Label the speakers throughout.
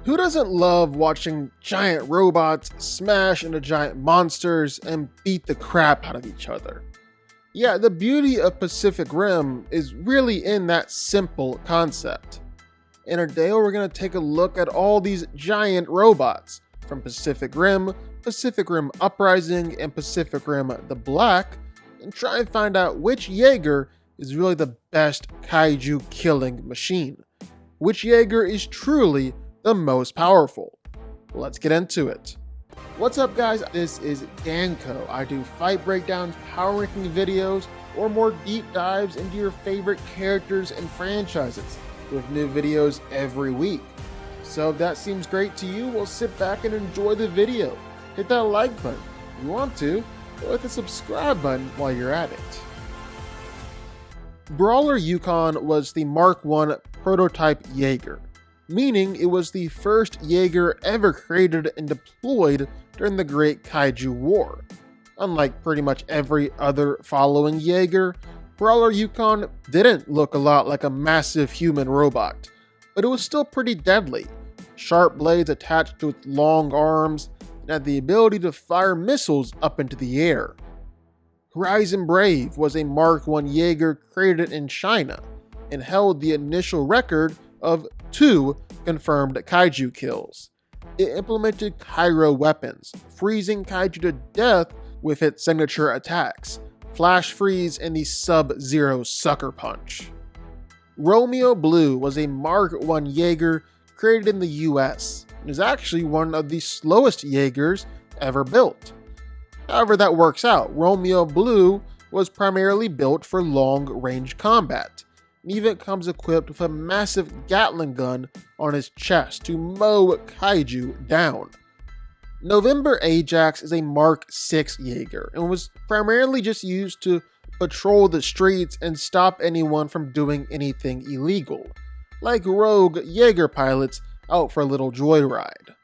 Speaker 1: Who doesn't love watching giant robots smash into giant monsters and beat the crap out of each other? Yeah, the beauty of Pacific Rim is really in that simple concept. In today, we're going to take a look at all these giant robots from Pacific Rim Uprising, and Pacific Rim the Black, and try and find out which Jaeger is really the best kaiju-killing machine. Which Jaeger is truly the most powerful. Let's get into it. What's up guys, this is DanCo. I do fight breakdowns, power ranking videos, or more deep dives into your favorite characters and franchises, with new videos every week. So if that seems great to you, well, sit back and enjoy the video. Hit that like button if you want to, or hit the subscribe button while you're at it. Brawler Yukon was the Mark I prototype Jaeger, meaning it was the first Jaeger ever created and deployed during the Great Kaiju War. Unlike pretty much every other following Jaeger, Brawler Yukon didn't look a lot like a massive human robot, but it was still pretty deadly. Sharp blades attached to its long arms, and had the ability to fire missiles up into the air. Horizon Brave was a Mark I Jaeger created in China, and held the initial record of 2 confirmed kaiju kills. It implemented Cairo weapons, freezing kaiju to death with its signature attacks, Flash Freeze and the Sub-Zero Sucker Punch. Romeo Blue was a Mark I Jaeger created in the US, and is actually one of the slowest Jaegers ever built. However, that works out. Romeo Blue was primarily built for long-range combat, and even comes equipped with a massive Gatling gun on his chest to mow kaiju down. November Ajax is a Mark VI Jaeger, and was primarily just used to patrol the streets and stop anyone from doing anything illegal, like rogue Jaeger pilots out for a little joyride.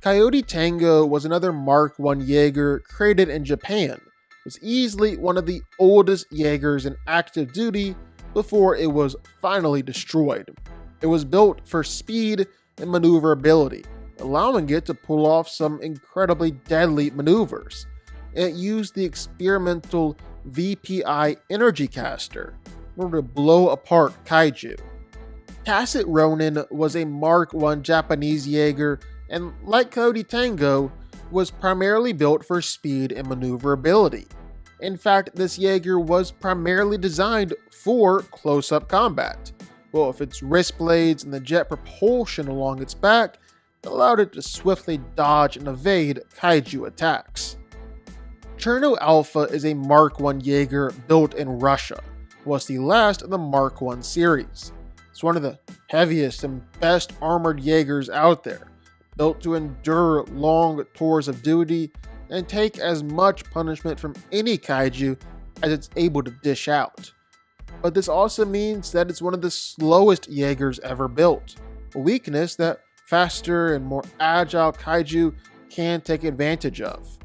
Speaker 1: Coyote Tango was another Mark I Jaeger created in Japan. It was easily one of the oldest Jaegers in active duty before it was finally destroyed. It was built for speed and maneuverability, allowing it to pull off some incredibly deadly maneuvers. It used the experimental VPI energy caster in order to blow apart kaiju. Tacit Ronin was a Mark I Japanese Jaeger, and like Coyote Tango, was primarily built for speed and maneuverability. In fact, this Jaeger was primarily designed for close-up combat. Well, with its wrist blades and the jet propulsion along its back, it allowed it to swiftly dodge and evade kaiju attacks. Cho Alpha is a Mark I Jaeger built in Russia. It was the last of the Mark I series. It's one of the heaviest and best armored Jaegers out there, built to endure long tours of duty and take as much punishment from any kaiju as it's able to dish out. But this also means that it's one of the slowest Jaegers ever built, a weakness that faster and more agile kaiju can take advantage of.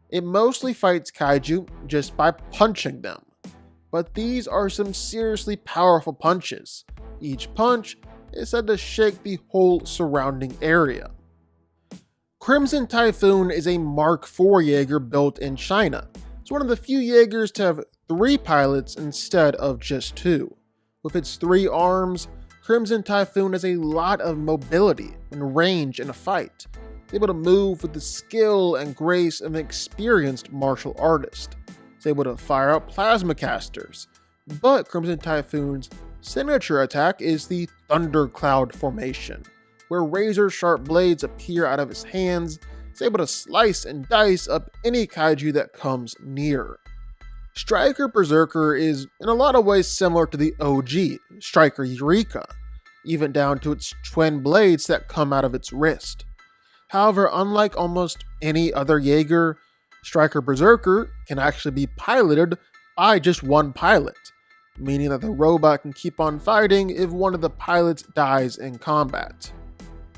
Speaker 1: It mostly fights kaiju just by punching them, but these are some seriously powerful punches. Each punch is said to shake the whole surrounding area. Crimson Typhoon is a Mark IV Jaeger built in China. It's one of the few Jaegers to have 3 pilots instead of just 2. With its 3 arms, Crimson Typhoon has a lot of mobility and range in a fight, able to move with the skill and grace of an experienced martial artist. It's able to fire out plasma casters, but Crimson Typhoon's signature attack is the Thundercloud formation, where razor-sharp blades appear out of his hands. It's able to slice and dice up any kaiju that comes near. Striker Berserker is in a lot of ways similar to the OG Striker Eureka, even down to its twin blades that come out of its wrist. However, unlike almost any other Jaeger, Striker Berserker can actually be piloted by just one pilot, meaning that the robot can keep on fighting if one of the pilots dies in combat.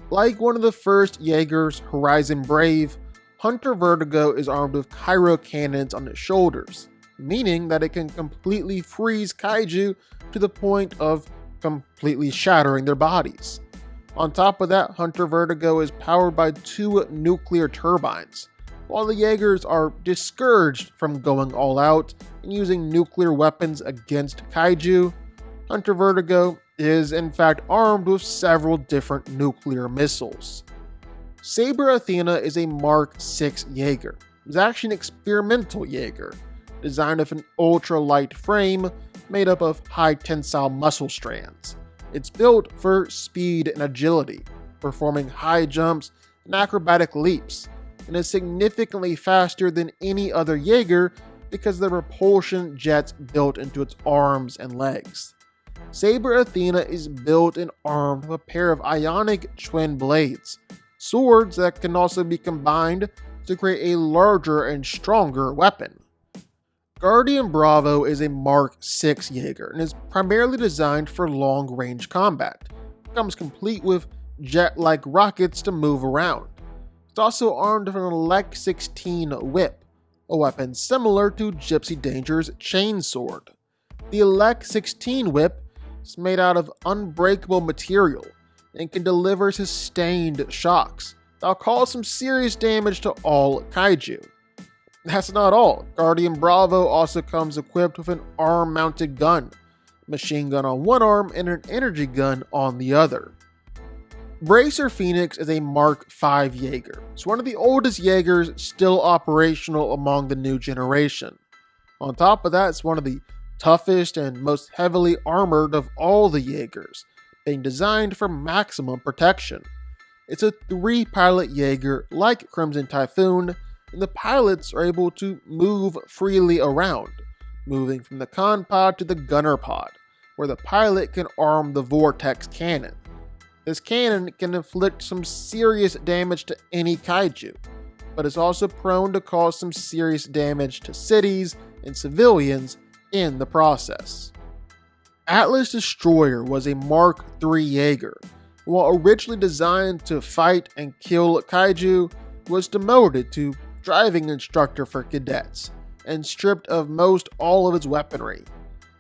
Speaker 1: Like one of the first Jaegers, Horizon Brave, Hunter Vertigo is armed with Cairo cannons on its shoulders, meaning that it can completely freeze kaiju to the point of completely shattering their bodies. On top of that, Hunter Vertigo is powered by 2 nuclear turbines. While the Jaegers are discouraged from going all out and using nuclear weapons against kaiju, Hunter Vertigo is in fact armed with several different nuclear missiles. Saber Athena is a Mark 6 Jaeger. It's actually an experimental Jaeger, designed with an ultra-light frame made up of high tensile muscle strands. It's built for speed and agility, performing high jumps and acrobatic leaps, and is significantly faster than any other Jaeger because of the propulsion jets built into its arms and legs. Saber Athena is built and armed with a pair of ionic twin blades, swords that can also be combined to create a larger and stronger weapon. Guardian Bravo is a Mark 6 Jaeger and is primarily designed for long-range combat. It comes complete with jet-like rockets to move around. It's also armed with an Elec 16 whip, a weapon similar to Gypsy Danger's chainsword. The Elec 16 whip is made out of unbreakable material and can deliver sustained shocks that'll cause some serious damage to all kaiju. That's not all. Guardian Bravo also comes equipped with an arm-mounted gun, a machine gun on one arm and an energy gun on the other. Bracer Phoenix is a Mark 5 Jaeger. It's one of the oldest Jaegers still operational among the new generation. On top of that, it's one of the toughest and most heavily armored of all the Jaegers, being designed for maximum protection. It's a 3-pilot Jaeger like Crimson Typhoon, and the pilots are able to move freely around, moving from the con pod to the gunner pod, where the pilot can arm the vortex cannon. This cannon can inflict some serious damage to any kaiju, but is also prone to cause some serious damage to cities and civilians in the process. Atlas Destroyer was a Mark III Jaeger. While originally designed to fight and kill kaiju, was demoted to driving instructor for cadets and stripped of most all of its weaponry.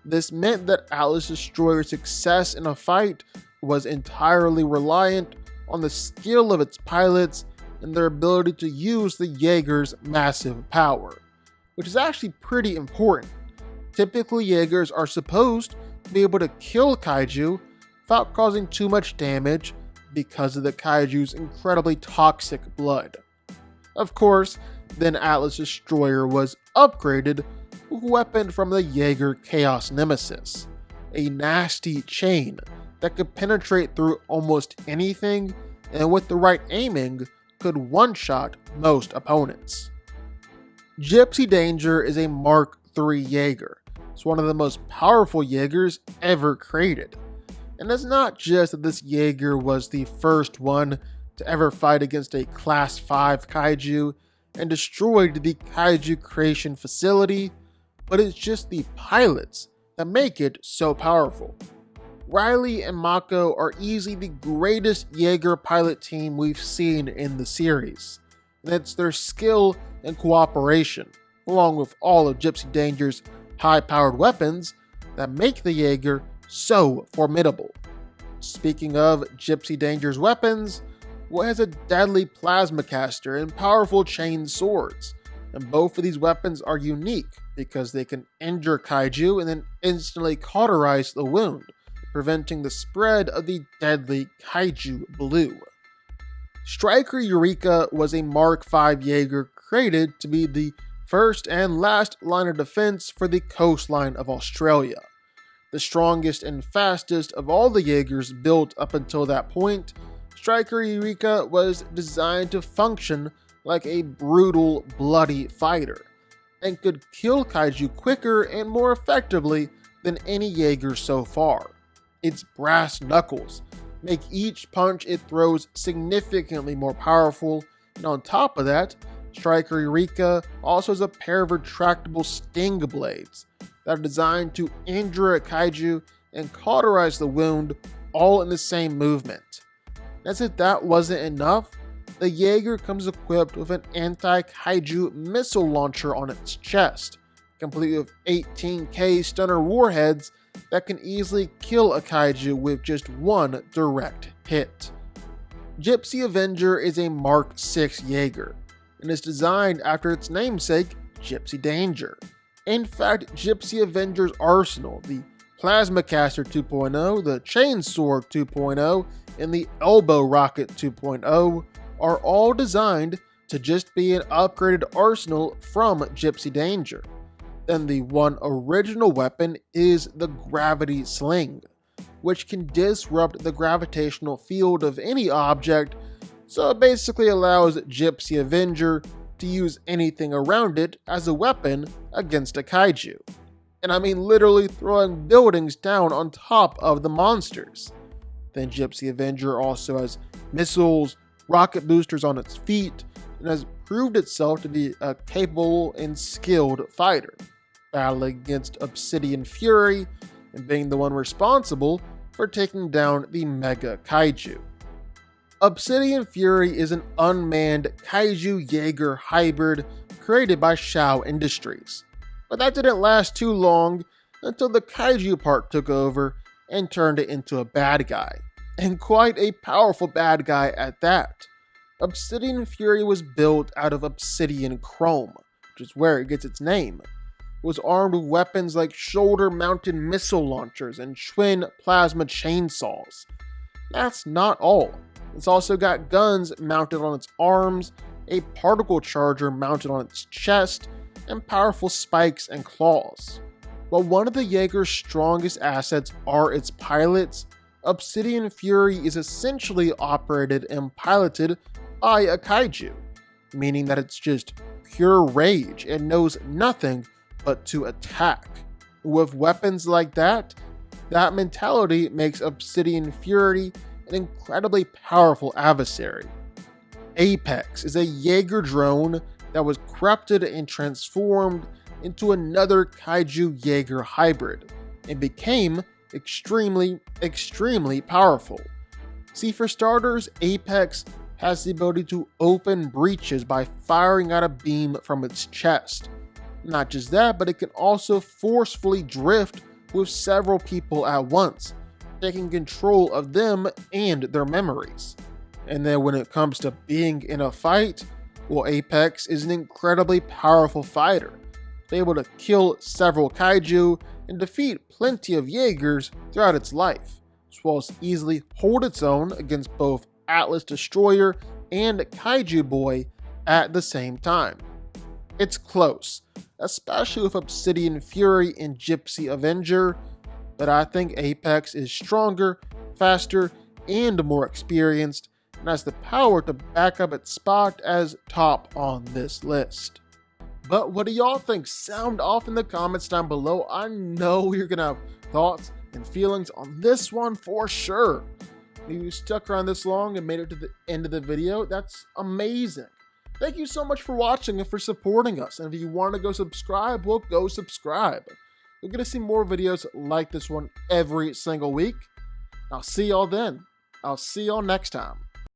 Speaker 1: This meant that Atlas Destroyer's success in a fight was entirely reliant on the skill of its pilots and their ability to use the Jaeger's massive power, which is actually pretty important. Typically, Jaegers are supposed to be able to kill kaiju without causing too much damage because of the kaiju's incredibly toxic blood. Of course, then Atlas Destroyer was upgraded with a weapon from the Jaeger Chaos Nemesis, a nasty chain that could penetrate through almost anything and with the right aiming could one-shot most opponents. Gypsy Danger is a Mark III Jaeger. It's one of the most powerful Jaegers ever created. And it's not just that this Jaeger was the first one to ever fight against a Class 5 kaiju and destroyed the kaiju creation facility, but it's just the pilots that make it so powerful. Riley and Mako are easily the greatest Jaeger pilot team we've seen in the series, and it's their skill and cooperation, along with all of Gypsy Danger's high-powered weapons, that make the Jaeger so formidable. Speaking of Gypsy Danger's weapons, it has a deadly plasma caster and powerful chain swords, and both of these weapons are unique because they can injure kaiju and then instantly cauterize the wound, preventing the spread of the deadly kaiju blue. Striker Eureka was a Mark V Jaeger created to be the first and last line of defense for the coastline of Australia. The strongest and fastest of all the Jaegers built up until that point, Striker Eureka was designed to function like a brutal, bloody fighter, and could kill kaiju quicker and more effectively than any Jaeger so far. Its brass knuckles make each punch it throws significantly more powerful, and on top of that, Striker Eureka also has a pair of retractable sting blades that are designed to injure a kaiju and cauterize the wound all in the same movement. As if that wasn't enough, the Jaeger comes equipped with an anti-kaiju missile launcher on its chest, complete with 18K stunner warheads that can easily kill a kaiju with just one direct hit. Gypsy Avenger is a Mark 6 Jaeger, and is designed after its namesake, Gypsy Danger. In fact, Gypsy Avenger's arsenal, the Plasma Caster 2.0, the Chainsword 2.0, and the Elbow Rocket 2.0 are all designed to just be an upgraded arsenal from Gypsy Danger. Then the one original weapon is the Gravity Sling, which can disrupt the gravitational field of any object, so it basically allows Gypsy Avenger to use anything around it as a weapon against a kaiju. And I mean literally throwing buildings down on top of the monsters. Then Gypsy Avenger also has missiles, rocket boosters on its feet, and has proved itself to be a capable and skilled fighter, battling against Obsidian Fury and being the one responsible for taking down the Mega Kaiju. Obsidian Fury is an unmanned Kaiju Jaeger hybrid created by Shaw Industries. But that didn't last too long until the Kaiju part took over and turned it into a bad guy. And quite a powerful bad guy at that. Obsidian Fury was built out of obsidian chrome, which is where it gets its name. It was armed with weapons like shoulder-mounted missile launchers and twin plasma chainsaws. That's not all. It's also got guns mounted on its arms, a particle charger mounted on its chest, and powerful spikes and claws. While one of the Jaeger's strongest assets are its pilots, Obsidian Fury is essentially operated and piloted by a kaiju, meaning that it's just pure rage and knows nothing but to attack. With weapons like that mentality makes Obsidian Fury an incredibly powerful adversary. Apex is a Jaeger drone that was corrupted and transformed into another Kaiju Jaeger hybrid, and became extremely powerful. See, for starters, Apex has the ability to open breaches by firing out a beam from its chest. Not just that, but it can also forcefully drift with several people at once, taking control of them and their memories. And then when it comes to being in a fight, well, Apex is an incredibly powerful fighter, able to kill several kaiju and defeat plenty of Jaegers throughout its life, as well as easily hold its own against both Atlas Destroyer and Kaiju Boy at the same time. It's close, especially with Obsidian Fury and Gypsy Avenger, but I think Apex is stronger, faster, and more experienced, and has the power to back up its spot as top on this list. But what do y'all think? Sound off in the comments down below. I know you're gonna have thoughts and feelings on this one for sure. If you stuck around this long and made it to the end of the video, that's amazing. Thank you so much for watching and for supporting us. And if you want to go subscribe, well, go subscribe. You're gonna see more videos like this one every single week. I'll see y'all then. I'll see y'all next time.